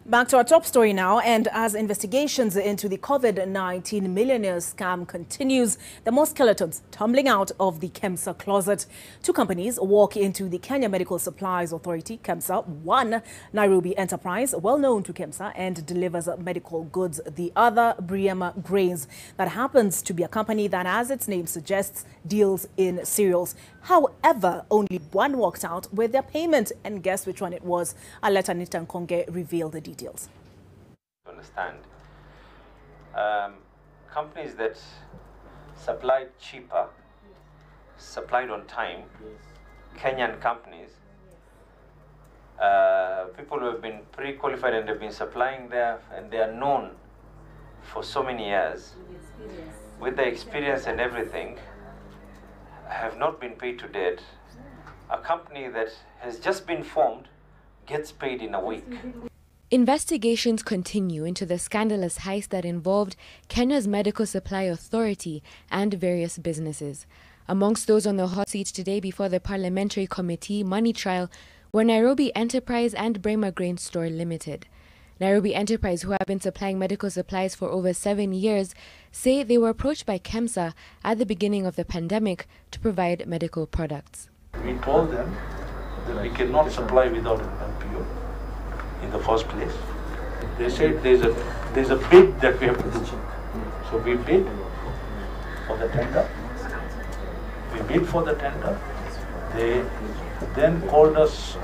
Back to our top story now, and as investigations into the COVID-19 millionaires scam continues, the more skeletons tumbling out of the KEMSA closet. Two companies walk into the Kenya Medical Supplies Authority, KEMSA. One, Nairobi Enterprise, well known to KEMSA and delivers medical goods. The other, Briema Grains, that happens to be a company that, as its name suggests, deals in cereals. However, only one walked out with their payment, and guess which one it was? I'll let Anita Nkonge reveal the details. To understand, companies that supplied cheaper, supplied on time, Kenyan companies, people who have been pre-qualified and have been supplying there, and they are known for so many years, with the experience and everything, have not been paid to date. A company that has just been formed gets paid in a week. Investigations continue into the scandalous heist that involved Kenya's Medical Supply Authority and various businesses. Amongst those on the hot seat today before the Parliamentary Committee money trial were Nairobi Enterprise and Briema Grains Store Limited. Nairobi Enterprise, who have been supplying medical supplies for over 7 years, say they were approached by KEMSA at the beginning of the pandemic to provide medical products. We told them that we cannot supply without an LPO. In the first place, they said there's a bid that we have to do. So we bid for the tender. We bid for the tender. They then called us.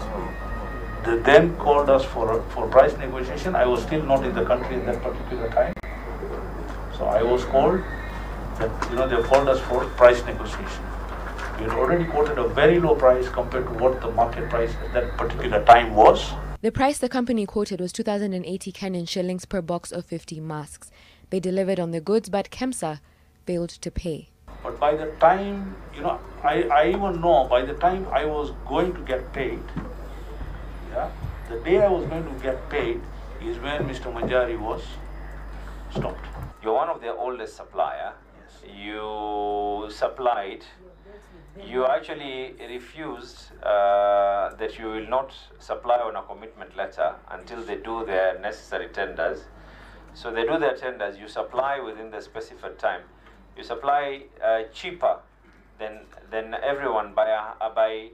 They then called us for price negotiation. I was still not in the country at that particular time, so I was called. That they called us for price negotiation. We had already quoted a very low price compared to what the market price at that particular time was. The price the company quoted was 2,080 Kenyan shillings per box of 50 masks. They delivered on the goods, but KEMSA failed to pay. But by the time, I even know, by the time I was going to get paid, the day I was going to get paid is when Mr. Manjari was stopped. You're one of their oldest supplier. Yes. You supplied. You actually refused that you will not supply on a commitment letter until they do their necessary tenders. So they do their tenders, you supply within the specified time. You supply cheaper than everyone by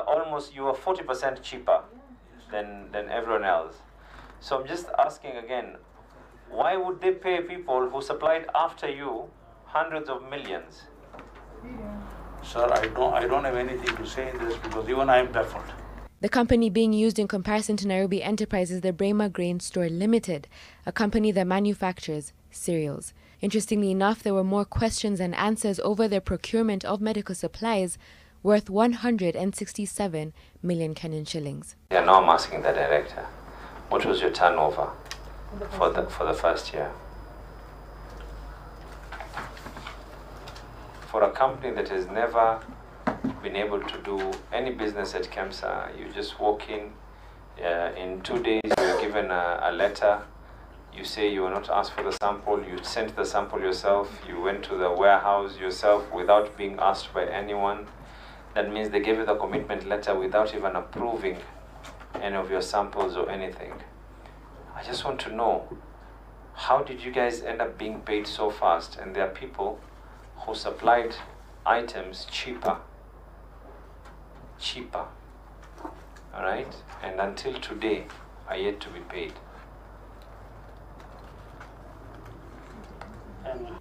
almost, you are 40% cheaper than everyone else. So I'm just asking again, why would they pay people who supplied after you hundreds of millions? Sir, I don't have anything to say in this because even I am baffled. The company being used in comparison to Nairobi Enterprise is the Briema Grains Store Limited, a company that manufactures cereals. Interestingly enough, there were more questions and answers over their procurement of medical supplies worth 167 million Kenyan shillings. Yeah, now I'm asking the director, what was your turnover for the first year? For a company that has never been able to do any business at KEMSA, you just walk in 2 days, you're given a letter, you say you were not asked for the sample, you sent the sample yourself, you went to the warehouse yourself without being asked by anyone. That means they gave you the commitment letter without even approving any of your samples or anything. I just want to know, how did you guys end up being paid so fast? And there are people who supplied items cheaper, all right, and until today are yet to be paid.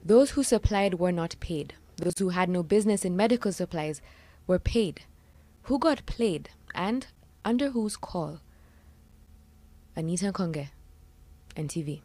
Those who supplied were not paid. Those who had no business in medical supplies were paid. Who got played and under whose call? Anita Nkonge, NTV.